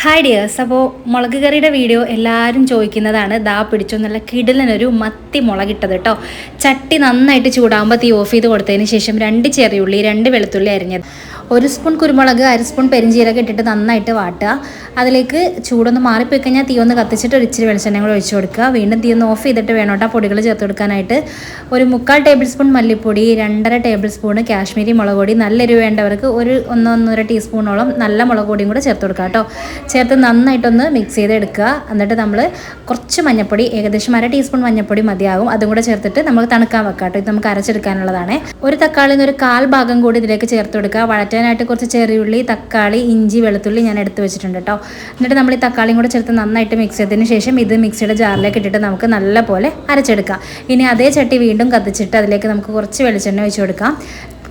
Hi dears. അപ്പോൾ മുളക് കറിയുടെ വീഡിയോ എല്ലാവരും ചോദിക്കുന്നതാണ്. ദാ പിടിച്ചോ നല്ല കിടിലനൊരു മത്തി മുളകിട്ടത് കേട്ടോ. ചട്ടി നന്നായിട്ട് ചൂടാകുമ്പോൾ തീ ഓഫ് ചെയ്ത് കൊടുത്തതിന് ശേഷം 2 ചെറിയുള്ളി 2 വെളുത്തുള്ളി അരിഞ്ഞത്, 1 സ്പൂൺ കുരുമുളക്, 1 സ്പൂൺ പെരിഞ്ചീരകം ഇട്ടിട്ട് നന്നായിട്ട് വാട്ടുക. അതിലേക്ക് ചൂടൊന്ന് മാറിപ്പോയി കഴിഞ്ഞാൽ തീ ഒന്ന് കത്തിച്ചിട്ട് ഒരു ഇച്ചിരി വെളിച്ചെണ്ണ കൂടെ ഒഴിച്ച് കൊടുക്കുക. വീണ്ടും തീ ഒന്ന് ഓഫ് ചെയ്തിട്ട് വേണം കേട്ടോ പൊടികൾ ചേർത്ത് കൊടുക്കാനായിട്ട്. ഒരു 3/4 ടേബിൾ സ്പൂൺ മല്ലിപ്പൊടി, 2.5 ടേബിൾ സ്പൂൺ കാശ്മീരി മുളക് പൊടി, നല്ല എരിവ് വേണ്ടവർക്ക് 1-1.5 ടീസ്പൂണോളം നല്ല മുളക് പൊടിയും കൂടെ ചേർത്ത് കൊടുക്കുക കേട്ടോ. ചേർത്ത് നന്നായിട്ടൊന്ന് മിക്സ് ചെയ്തെടുക്കുക. എന്നിട്ട് നമ്മൾ കുറച്ച് മഞ്ഞൾപ്പൊടി, ഏകദേശം 1/2 ടീസ്പൂൺ മഞ്ഞൾപ്പൊടി മതിയാകും, അതും കൂടെ ചേർത്തിട്ട് നമുക്ക് തണുക്കാൻ വെക്കാം കേട്ടോ. ഇത് നമുക്ക് അരച്ചെടുക്കാനുള്ളതാണ്. ഒരു തക്കാളിയിൽ നിന്ന് ഒരു 1/4 ഭാഗം കൂടി ഇതിലേക്ക് ചേർത്ത് കൊടുക്കുക. വഴറ്റാനായിട്ട് കുറച്ച് ചെറിയുള്ളി, തക്കാളി, ഇഞ്ചി, വെളുത്തുള്ളി ഞാൻ എടുത്ത് വെച്ചിട്ടുണ്ട് കേട്ടോ. എന്നിട്ട് നമ്മൾ ഈ തക്കാളിയും കൂടെ ചേർത്ത് നന്നായിട്ട് മിക്സ് ചെയ്തതിന് ശേഷം ഇത് മിക്സിയുടെ ജാറിലേക്ക് ഇട്ടിട്ട് നമുക്ക് നല്ല പോലെ അരച്ചെടുക്കാം. ഇനി അതേ ചട്ടി വീണ്ടും കത്തിച്ചിട്ട് അതിലേക്ക് നമുക്ക് കുറച്ച് വെളിച്ചെണ്ണ ഒഴിച്ച് കൊടുക്കാം.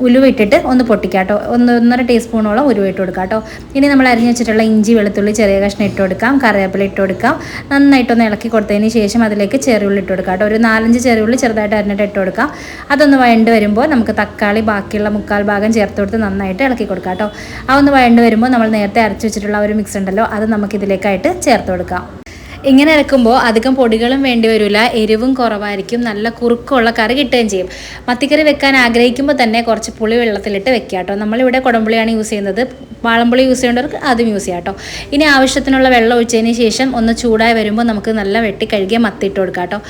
ഉലുവ ഇട്ടിട്ട് ഒന്ന് പൊട്ടിക്കാം കേട്ടോ. 1.5 ടീസ്പൂണോളം ഉലുവ ഇട്ട് കൊടുക്കാം കേട്ടോ. ഇനി നമ്മൾ അരിഞ്ഞ് വെച്ചിട്ടുള്ള ഇഞ്ചി, വെളുത്തുള്ളി ചെറിയ കഷ്ണം ഇട്ട് കൊടുക്കാം. കറിവേപ്പില ഇട്ട് കൊടുക്കാം. നന്നായിട്ടൊന്ന് ഇളക്കി കൊടുത്തതിന് ശേഷം അതിലേക്ക് ചെറിയുള്ളി ഇട്ട് കൊടുക്കാം കേട്ടോ. ഒരു 4-5 ചെറിയുള്ളി ചെറുതായിട്ട് അരിഞ്ഞിട്ട് ഇട്ട് കൊടുക്കാം. അതൊന്ന് വഴണ്ട് വരുമ്പോൾ നമുക്ക് തക്കാളി ബാക്കിയുള്ള 3/4 ഭാഗം ചേർത്ത് കൊടുത്ത് നന്നായിട്ട് ഇളക്കി കൊടുക്കാം കേട്ടോ. ആ ഒന്ന് വഴണ്ട് വരുമ്പോൾ നമ്മൾ നേരത്തെ അരച്ച് വെച്ചിട്ടുള്ള ഒരു മിക്സ് ഉണ്ടല്ലോ, അത് നമുക്ക് ഇതിലേക്കായിട്ട് ചേർത്ത് കൊടുക്കാം. ഇങ്ങനെ ഇറക്കുമ്പോൾ അധികം പൊടികളും വേണ്ടി വരില്ല, എരിവും കുറവായിരിക്കും, നല്ല കുറുക്കമുള്ള കറി കിട്ടുകയും ചെയ്യും. മത്തിക്കറി വെക്കാൻ ആഗ്രഹിക്കുമ്പോൾ തന്നെ കുറച്ച് പുളി വെള്ളത്തിലിട്ട് വെക്കുക കേട്ടോ. നമ്മളിവിടെ കുടംപുളിയാണ് യൂസ് ചെയ്യുന്നത്. വാളംപുളി യൂസ് ചെയ്യേണ്ടവർക്ക് അതും യൂസ് ചെയ്യാം കേട്ടോ. ഇനി ആവശ്യത്തിനുള്ള വെള്ളം ഒഴിച്ചതിന് ശേഷം ഒന്ന് ചൂടായി വരുമ്പോൾ നമുക്ക് നല്ല വെട്ടി കഴുകിയ മത്തി ഇട്ട് കൊടുക്കാം കേട്ടോ.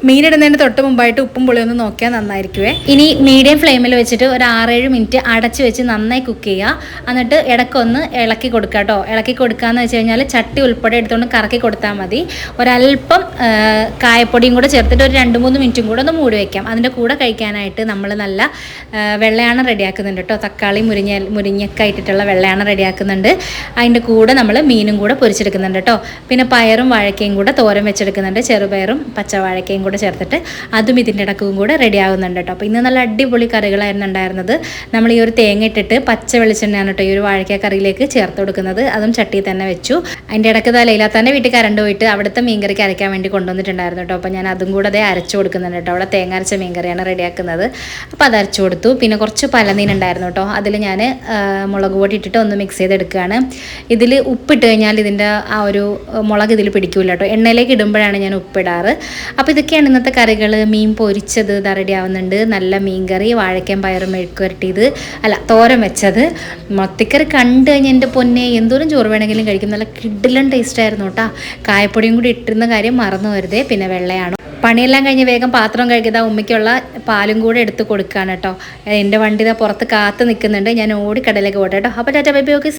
മീനിടുന്നതിന് തൊട്ട് മുമ്പായിട്ട് ഉപ്പും പുളിയൊന്നും നോക്കിയാൽ നന്നായിരിക്കുമേ. ഇനി മീഡിയം ഫ്ലെയിമിൽ വെച്ചിട്ട് ഒരു 6-7 മിനിറ്റ് അടച്ച് വെച്ച് നന്നായി കുക്ക് ചെയ്യുക. എന്നിട്ട് ഇടയ്ക്കൊന്ന് ഇളക്കി കൊടുക്കുക കേട്ടോ. ഇളക്കി കൊടുക്കുകയെന്ന് വെച്ച് കഴിഞ്ഞാൽ ചട്ടി ഉൾപ്പെടെ എടുത്തുകൊണ്ട് കറക്കി കൊടുത്താൽ മതി. ഒരല്പം കായപ്പൊടിയും കൂടെ ചേർത്തിട്ട് ഒരു 2-3 മിനിറ്റും കൂടെ ഒന്ന് മൂടി വയ്ക്കാം. അതിൻ്റെ കൂടെ കഴിക്കാനായിട്ട് നമ്മൾ നല്ല വെള്ളയാണ് റെഡിയാക്കുന്നുണ്ട് കേട്ടോ. തക്കാളി മുരിങ്ങയൊക്കെ ഇട്ടിട്ടുള്ള വെള്ളയാണ് റെഡിയാക്കുന്നുണ്ട്. അതിൻ്റെ കൂടെ നമ്മൾ മീനും കൂടെ പൊരിച്ചെടുക്കുന്നുണ്ട് കേട്ടോ. പിന്നെ പയറും വാഴക്കയും കൂടെ തോരൻ വെച്ചെടുക്കുന്നുണ്ട്. ചെറുപയറും പച്ചവാഴക്കയും കൂടെ ചേർത്തിട്ട് അതും ഇതിൻ്റെ ഇടക്കും കൂടെ റെഡി ആകുന്നുണ്ട് കേട്ടോ. അപ്പോൾ ഇന്ന് നല്ല അടിപൊളി കറികളായിരുന്നു ഉണ്ടായിരുന്നത്. നമ്മൾ ഈ ഒരു തേങ്ങ ഇട്ടിട്ട് പച്ച വെളിച്ചെണ്ണയാണ് കേട്ടോ ഈ ഒരു വാഴക്ക കറിയിലേക്ക് ചേർത്ത് കൊടുക്കുന്നത്. അതും ചട്ടിയിൽ തന്നെ വെച്ചു. അതിൻ്റെ ഇടയ്ക്ക് ലൈലാത്താൻ്റെ വീട്ടിൽ കറണ്ട് പോയിട്ട് അവിടുത്തെ മീൻകറിക്ക് അരയ്ക്കാൻ വേണ്ടി കൊണ്ടുവന്നിട്ടുണ്ടായിരുന്നു കേട്ടോ. അപ്പോൾ ഞാൻ അതും കൂടെ അതേ അരച്ചു കൊടുക്കുന്നുണ്ട് കേട്ടോ. അവിടെ തേങ്ങ അരച്ച മീൻകറിയാണ് റെഡിയാക്കുന്നത്. അപ്പോൾ അത് അരച്ചു കൊടുത്തു. പിന്നെ കുറച്ച് പലനീൻ ഉണ്ടായിരുന്നു കേട്ടോ. അതിൽ ഞാൻ മുളക് പൊടി ഇട്ടിട്ട് ഒന്ന് മിക്സ് ചെയ്തെടുക്കുകയാണ്. ഇതിൽ ഉപ്പിട്ട് കഴിഞ്ഞാൽ ഇതിൻ്റെ ആ ഒരു മുളക് ഇതിൽ പിടിക്കില്ല കേട്ടോ. എണ്ണയിലേക്ക് ഇടുമ്പോഴാണ് ഞാൻ ഉപ്പിടാറ്. അപ്പോൾ ഇതൊക്കെയാണ് ഇന്നത്തെ കറികൾ. മീൻ പൊരിച്ചത് ഇതാ റെഡി ആവുന്നുണ്ട്. നല്ല മീൻ കറി, വാഴയ്ക്കയും പയറും മെഴുക്കുവരട്ടിയത്, തോരൻ വെച്ചത്. മത്തിക്കറി കണ്ടു കഴിഞ്ഞാൽ എൻ്റെ പൊന്നെ എന്തോരം ചോറ് വേണമെങ്കിലും കഴിക്കും. നല്ല കിടിലൻ ടേസ്റ്റായിരുന്നു കേട്ടോ. കായപ്പൊടിയും കൂടി ഇട്ടിരുന്ന കാര്യം മറന്നു വരുതേ. പിന്നെ വെള്ളയാണ്. പണിയെല്ലാം കഴിഞ്ഞ് വേഗം പാത്രം കഴുകിയത് ഉമ്മയ്ക്കുള്ള പാലും കൂടെ എടുത്ത് കൊടുക്കുകയാണ് കേട്ടോ. എൻ്റെ വണ്ടി പുറത്ത് കാത്ത് നിൽക്കുന്നുണ്ട്. ഞാൻ ഓടിക്കടയിലേക്ക് പോട്ടെ കേട്ടോ. അപ്പോൾ ടാറ്റാ ബൈ ബൈ. ഓക്കെ.